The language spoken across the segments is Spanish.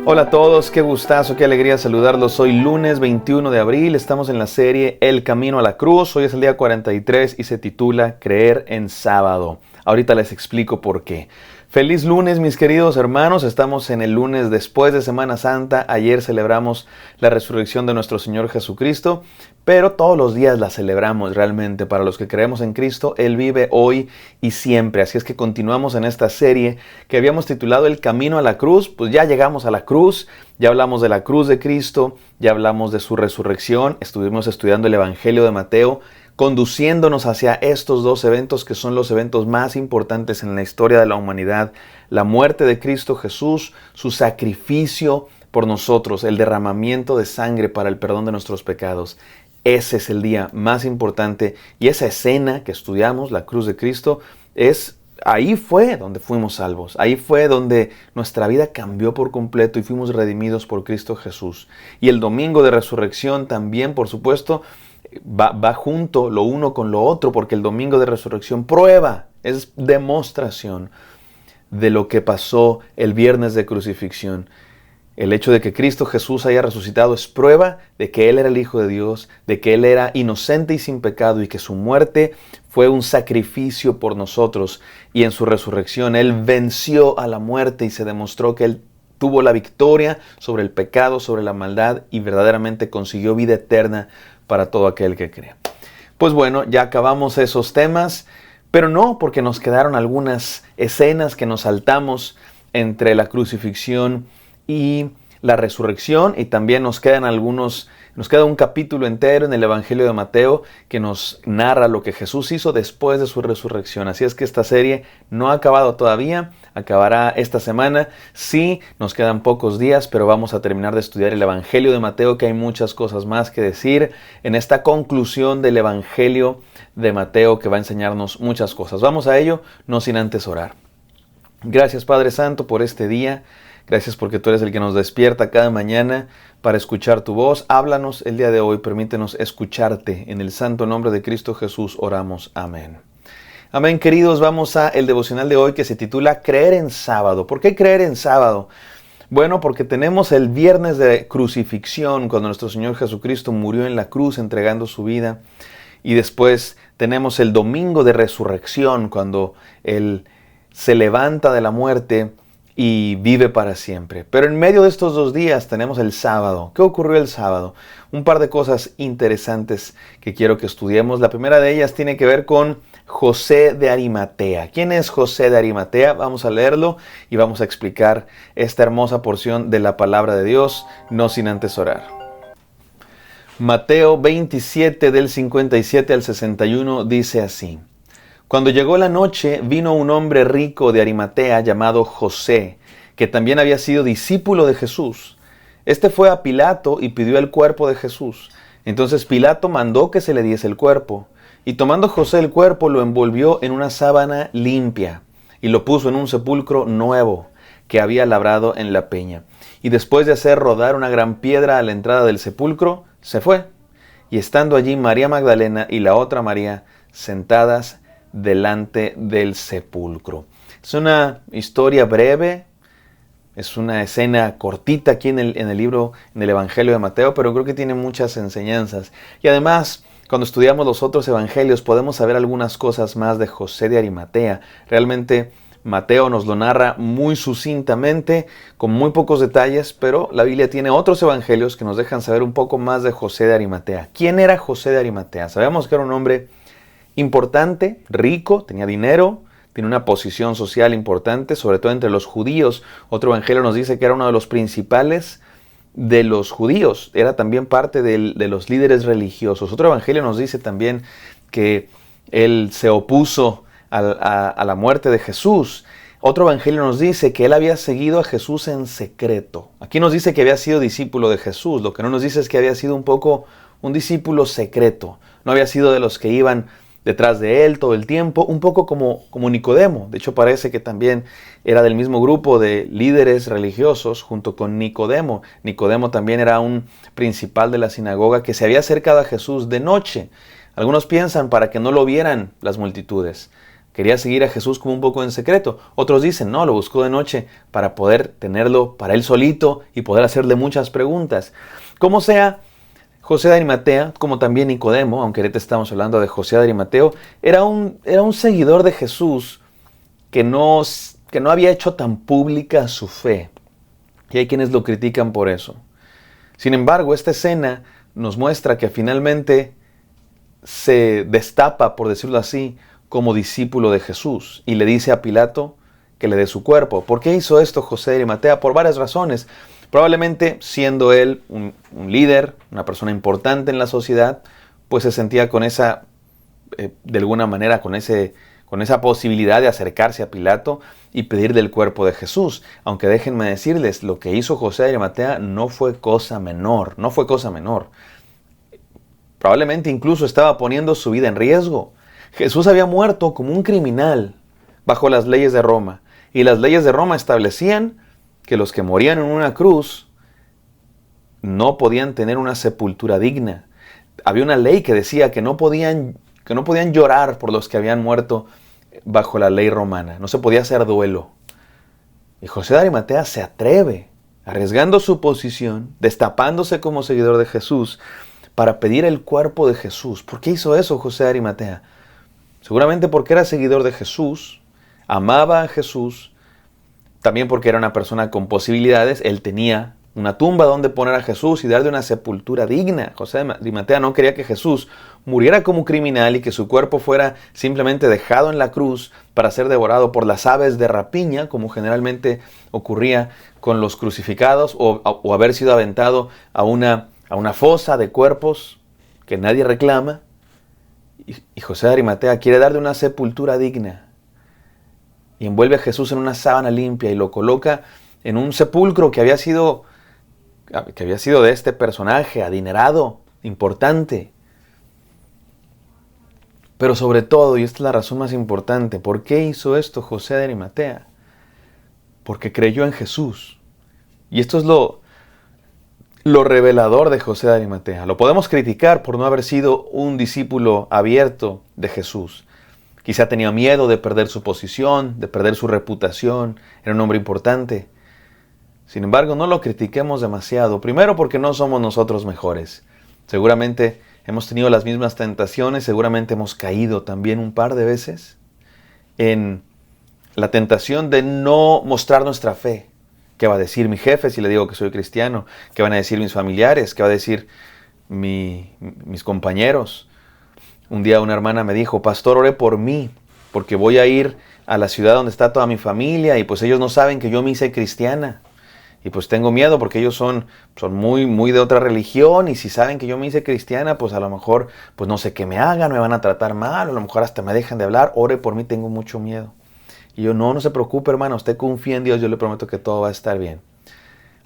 Hola a todos, qué gustazo, qué alegría saludarlos. Hoy lunes 21 de abril, estamos en la serie El Camino a la Cruz. Hoy es el día 43 y se titula Creer en Sábado. Ahorita les explico por qué. Feliz lunes, mis queridos hermanos. Estamos en el lunes después de Semana Santa. Ayer celebramos la resurrección de nuestro Señor Jesucristo, pero todos los días la celebramos realmente. Para los que creemos en Cristo, Él vive hoy y siempre. Así es que continuamos en esta serie que habíamos titulado El Camino a la Cruz. Pues ya llegamos a la cruz, ya hablamos de la cruz de Cristo, ya hablamos de su resurrección, estuvimos estudiando el Evangelio de Mateo, conduciéndonos hacia estos dos eventos que son los eventos más importantes en la historia de la humanidad: la muerte de Cristo Jesús, su sacrificio por nosotros, el derramamiento de sangre para el perdón de nuestros pecados. Ese es el día más importante y esa escena que estudiamos, la cruz de Cristo, ahí fue donde fuimos salvos, ahí fue donde nuestra vida cambió por completo y fuimos redimidos por Cristo Jesús. Y el domingo de resurrección también, por supuesto, va junto lo uno con lo otro, porque el domingo de resurrección es demostración de lo que pasó el viernes de crucifixión. El hecho de que Cristo Jesús haya resucitado es prueba de que Él era el Hijo de Dios, de que Él era inocente y sin pecado y que su muerte fue un sacrificio por nosotros. Y en su resurrección Él venció a la muerte y se demostró que Él tuvo la victoria sobre el pecado, sobre la maldad y verdaderamente consiguió vida eterna para todo aquel que cree. Pues bueno, ya acabamos esos temas, pero no porque nos quedaron algunas escenas que nos saltamos entre la crucifixión y la resurrección, y también nos queda un capítulo entero en el Evangelio de Mateo que nos narra lo que Jesús hizo después de su resurrección. Así es que esta serie no ha acabado todavía, acabará esta semana. Sí, nos quedan pocos días, pero vamos a terminar de estudiar el Evangelio de Mateo, que hay muchas cosas más que decir en esta conclusión del Evangelio de Mateo, que va a enseñarnos muchas cosas. Vamos a ello, no sin antes orar. Gracias, Padre Santo, por este día. Gracias porque tú eres el que nos despierta cada mañana para escuchar tu voz. Háblanos el día de hoy, permítenos escucharte. En el santo nombre de Cristo Jesús oramos. Amén. Amén, queridos. Vamos a el devocional de hoy que se titula Creer en Sábado. ¿Por qué creer en sábado? Bueno, porque tenemos el viernes de crucifixión, cuando nuestro Señor Jesucristo murió en la cruz entregando su vida. Y después tenemos el domingo de resurrección, cuando Él se levanta de la muerte y vive para siempre. Pero en medio de estos dos días tenemos el sábado. ¿Qué ocurrió el sábado? Un par de cosas interesantes que quiero que estudiemos. La primera de ellas tiene que ver con José de Arimatea. ¿Quién es José de Arimatea? Vamos a leerlo y vamos a explicar esta hermosa porción de la palabra de Dios, no sin antes orar. Mateo 27 del 57 al 61 dice así: Cuando llegó la noche, vino un hombre rico de Arimatea llamado José, que también había sido discípulo de Jesús. Este fue a Pilato y pidió el cuerpo de Jesús. Entonces Pilato mandó que se le diese el cuerpo. Y tomando José el cuerpo, lo envolvió en una sábana limpia y lo puso en un sepulcro nuevo que había labrado en la peña. Y después de hacer rodar una gran piedra a la entrada del sepulcro, se fue. Y estando allí María Magdalena y la otra María sentadas delante del sepulcro. Es una historia breve, es una escena cortita aquí en el libro, en el Evangelio de Mateo, pero creo que tiene muchas enseñanzas. Y además, cuando estudiamos los otros evangelios, podemos saber algunas cosas más de José de Arimatea. Realmente Mateo nos lo narra muy sucintamente, con muy pocos detalles, pero la Biblia tiene otros evangelios que nos dejan saber un poco más de José de Arimatea. ¿Quién era José de Arimatea? Sabemos que era un hombre importante, rico, tenía dinero, tiene una posición social importante, sobre todo entre los judíos. Otro evangelio nos dice que era uno de los principales de los judíos, era también parte de los líderes religiosos. Otro evangelio nos dice también que él se opuso a la muerte de Jesús. Otro evangelio nos dice que él había seguido a Jesús en secreto. Aquí nos dice que había sido discípulo de Jesús, lo que no nos dice es que había sido un poco un discípulo secreto. No había sido de los que iban detrás de él todo el tiempo, un poco como Nicodemo. De hecho, parece que también era del mismo grupo de líderes religiosos junto con Nicodemo. Nicodemo también era un principal de la sinagoga que se había acercado a Jesús de noche. Algunos piensan para que no lo vieran las multitudes, quería seguir a Jesús como un poco en secreto. Otros dicen, no, lo buscó de noche para poder tenerlo para él solito y poder hacerle muchas preguntas. Como sea, José de Arimatea, como también Nicodemo, aunque ahorita estamos hablando de José de Arimateo, era un seguidor de Jesús que no había hecho tan pública su fe. Y hay quienes lo critican por eso. Sin embargo, esta escena nos muestra que finalmente se destapa, por decirlo así, como discípulo de Jesús y le dice a Pilato que le dé su cuerpo. ¿Por qué hizo esto José de Arimatea? Por varias razones. Probablemente siendo él un líder, una persona importante en la sociedad, pues se sentía con esa, de alguna manera, con esa posibilidad de acercarse a Pilato y pedirle el cuerpo de Jesús. Aunque déjenme decirles, lo que hizo José de Arimatea no fue cosa menor, no fue cosa menor. Probablemente incluso estaba poniendo su vida en riesgo. Jesús había muerto como un criminal bajo las leyes de Roma. Y las leyes de Roma establecían que los que morían en una cruz no podían tener una sepultura digna. Había una ley que decía que no podían llorar por los que habían muerto bajo la ley romana. No se podía hacer duelo. Y José de Arimatea se atreve, arriesgando su posición, destapándose como seguidor de Jesús, para pedir el cuerpo de Jesús. ¿Por qué hizo eso José de Arimatea? Seguramente porque era seguidor de Jesús, amaba a Jesús, también porque era una persona con posibilidades. Él tenía una tumba donde poner a Jesús y darle una sepultura digna. José de Arimatea no quería que Jesús muriera como criminal y que su cuerpo fuera simplemente dejado en la cruz para ser devorado por las aves de rapiña, como generalmente ocurría con los crucificados, o haber sido aventado a una fosa de cuerpos que nadie reclama. Y José de Arimatea quiere darle una sepultura digna. Y envuelve a Jesús en una sábana limpia y lo coloca en un sepulcro que había sido de este personaje adinerado, importante. Pero sobre todo, y esta es la razón más importante, ¿por qué hizo esto José de Arimatea? Porque creyó en Jesús. Y esto es lo revelador de José de Arimatea. Lo podemos criticar por no haber sido un discípulo abierto de Jesús. Quizá tenía miedo de perder su posición, de perder su reputación. Era un hombre importante. Sin embargo, no lo critiquemos demasiado. Primero porque no somos nosotros mejores. Seguramente hemos tenido las mismas tentaciones, seguramente hemos caído también un par de veces en la tentación de no mostrar nuestra fe. ¿Qué va a decir mi jefe si le digo que soy cristiano? ¿Qué van a decir mis familiares? ¿Qué va a decir mis compañeros? Un día una hermana me dijo, pastor, ore por mí, porque voy a ir a la ciudad donde está toda mi familia y pues ellos no saben que yo me hice cristiana. Y pues tengo miedo porque ellos son muy de otra religión y si saben que yo me hice cristiana, pues a lo mejor, pues no sé qué me hagan, me van a tratar mal, o a lo mejor hasta me dejan de hablar, ore por mí, tengo mucho miedo. Y yo, no se preocupe, hermana, usted confía en Dios, yo le prometo que todo va a estar bien.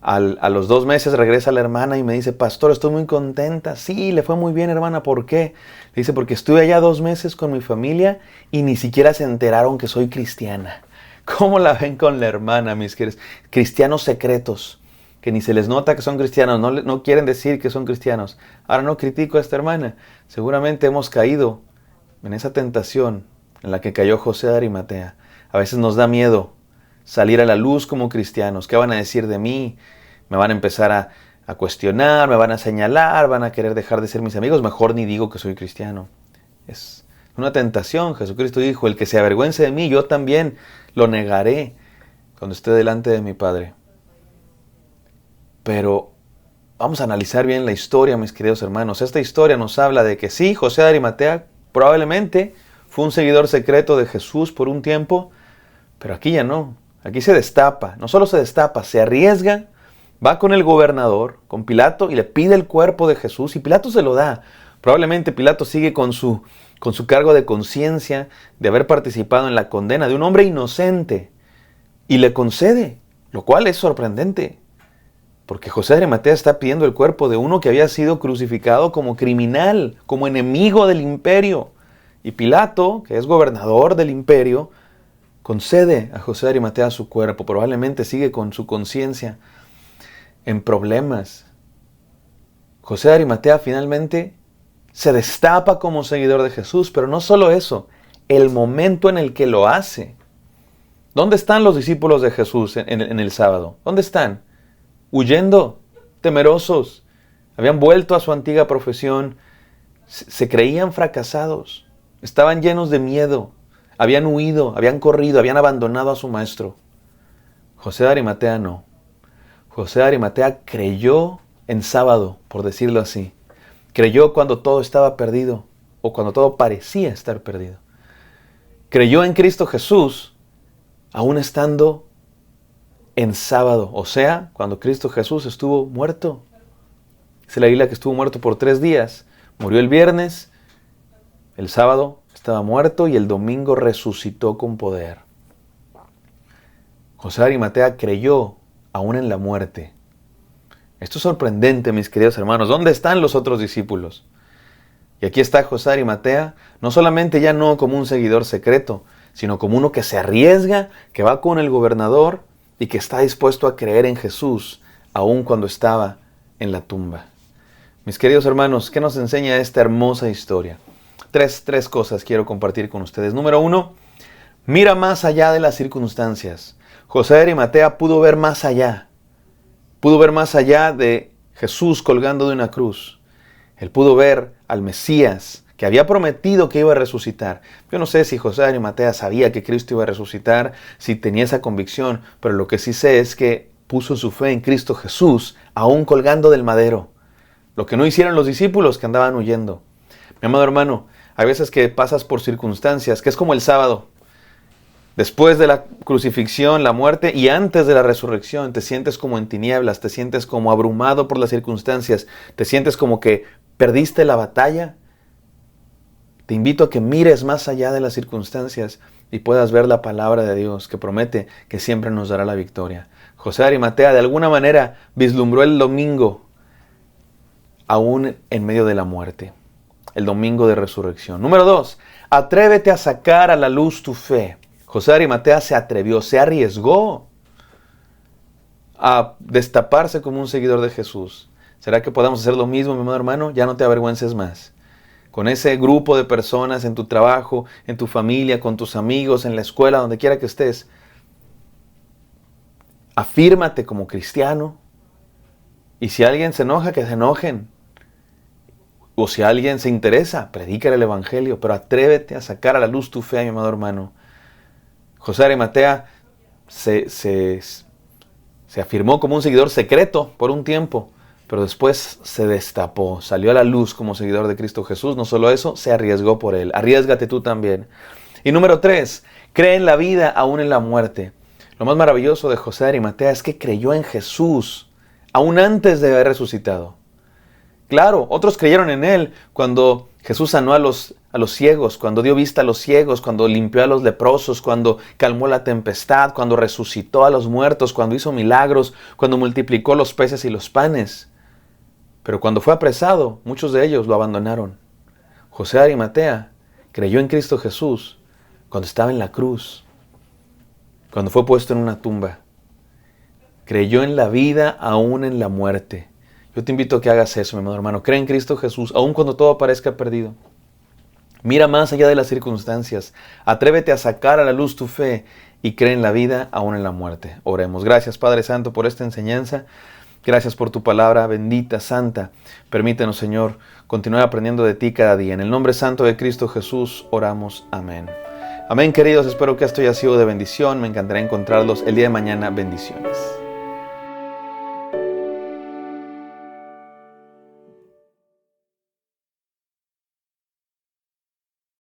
A los 2 meses regresa la hermana y me dice, pastor, estoy muy contenta. Sí, le fue muy bien, hermana, ¿por qué? Le dice, porque estuve allá 2 meses con mi familia y ni siquiera se enteraron que soy cristiana. ¿Cómo la ven con la hermana, mis queridos? Cristianos secretos, que ni se les nota que son cristianos, no quieren decir que son cristianos. Ahora no critico a esta hermana, seguramente hemos caído en esa tentación en la que cayó José de Arimatea. A veces nos da miedo salir a la luz como cristianos. ¿Qué van a decir de mí? Me van a empezar a cuestionar, me van a señalar, van a querer dejar de ser mis amigos. Mejor ni digo que soy cristiano. Es una tentación. Jesucristo dijo, el que se avergüence de mí, yo también lo negaré cuando esté delante de mi Padre. Pero vamos a analizar bien la historia, mis queridos hermanos. Esta historia nos habla de que sí, José de Arimatea probablemente fue un seguidor secreto de Jesús por un tiempo, pero aquí ya no. Aquí se destapa, no solo se destapa, se arriesga, va con el gobernador, con Pilato, y le pide el cuerpo de Jesús, y Pilato se lo da. Probablemente Pilato sigue con su cargo de conciencia de haber participado en la condena de un hombre inocente, y le concede, lo cual es sorprendente, porque José de Arimatea está pidiendo el cuerpo de uno que había sido crucificado como criminal, como enemigo del imperio. Y Pilato, que es gobernador del imperio, concede a José de Arimatea su cuerpo. Probablemente sigue con su conciencia en problemas. José de Arimatea finalmente se destapa como seguidor de Jesús, pero no solo eso, el momento en el que lo hace. ¿Dónde están los discípulos de Jesús en el sábado? ¿Dónde están? Huyendo, temerosos. Habían vuelto a su antigua profesión. Se creían fracasados. Estaban llenos de miedo. Habían huido, habían corrido, habían abandonado a su maestro. José de Arimatea no. José de Arimatea creyó en sábado, por decirlo así. Creyó cuando todo estaba perdido o cuando todo parecía estar perdido. Creyó en Cristo Jesús aún estando en sábado, o sea, cuando Cristo Jesús estuvo muerto. Dice la Biblia que estuvo muerto por 3 días. Murió el viernes, el sábado estaba muerto y el domingo resucitó con poder. José de Arimatea creyó aún en la muerte. Esto es sorprendente, mis queridos hermanos. ¿Dónde están los otros discípulos? Y aquí está José de Arimatea, no solamente ya no como un seguidor secreto, sino como uno que se arriesga, que va con el gobernador y que está dispuesto a creer en Jesús, aun cuando estaba en la tumba. Mis queridos hermanos, ¿qué nos enseña esta hermosa historia? Tres cosas quiero compartir con ustedes. Número 1, mira más allá de las circunstancias. José de Arimatea pudo ver más allá. Pudo ver más allá de Jesús colgando de una cruz. Él pudo ver al Mesías que había prometido que iba a resucitar. Yo no sé si José de Arimatea sabía que Cristo iba a resucitar, si tenía esa convicción, pero lo que sí sé es que puso su fe en Cristo Jesús, aún colgando del madero. Lo que no hicieron los discípulos que andaban huyendo. Mi amado hermano, hay veces que pasas por circunstancias, que es como el sábado. Después de la crucifixión, la muerte y antes de la resurrección, te sientes como en tinieblas, te sientes como abrumado por las circunstancias, te sientes como que perdiste la batalla. Te invito a que mires más allá de las circunstancias y puedas ver la palabra de Dios que promete que siempre nos dará la victoria. José de Arimatea de alguna manera vislumbró el domingo, aún en medio de la muerte. El domingo de resurrección. Número 2, atrévete a sacar a la luz tu fe. José de Arimatea se atrevió, se arriesgó a destaparse como un seguidor de Jesús. ¿Será que podamos hacer lo mismo, mi amado hermano? Ya no te avergüences más. Con ese grupo de personas en tu trabajo, en tu familia, con tus amigos, en la escuela, donde quiera que estés. Afírmate como cristiano. Y si alguien se enoja, que se enojen. O si alguien se interesa, predícale el evangelio, pero atrévete a sacar a la luz tu fe, mi amado hermano. José de Arimatea se afirmó como un seguidor secreto por un tiempo, pero después se destapó, salió a la luz como seguidor de Cristo Jesús. No solo eso, se arriesgó por él. Arriésgate tú también. Y número 3, cree en la vida aún en la muerte. Lo más maravilloso de José de Arimatea es que creyó en Jesús, aún antes de haber resucitado. Claro, otros creyeron en él cuando Jesús sanó a los ciegos, cuando dio vista a los ciegos, cuando limpió a los leprosos, cuando calmó la tempestad, cuando resucitó a los muertos, cuando hizo milagros, cuando multiplicó los peces y los panes. Pero cuando fue apresado, muchos de ellos lo abandonaron. José de Arimatea creyó en Cristo Jesús cuando estaba en la cruz, cuando fue puesto en una tumba. Creyó en la vida aún en la muerte. Yo te invito a que hagas eso, mi amado hermano. Cree en Cristo Jesús, aun cuando todo parezca perdido. Mira más allá de las circunstancias. Atrévete a sacar a la luz tu fe y cree en la vida, aun en la muerte. Oremos. Gracias, Padre Santo, por esta enseñanza. Gracias por tu palabra bendita, santa. Permítenos, Señor, continuar aprendiendo de ti cada día. En el nombre santo de Cristo Jesús, oramos. Amén. Amén, queridos. Espero que esto haya sido de bendición. Me encantará encontrarlos el día de mañana. Bendiciones.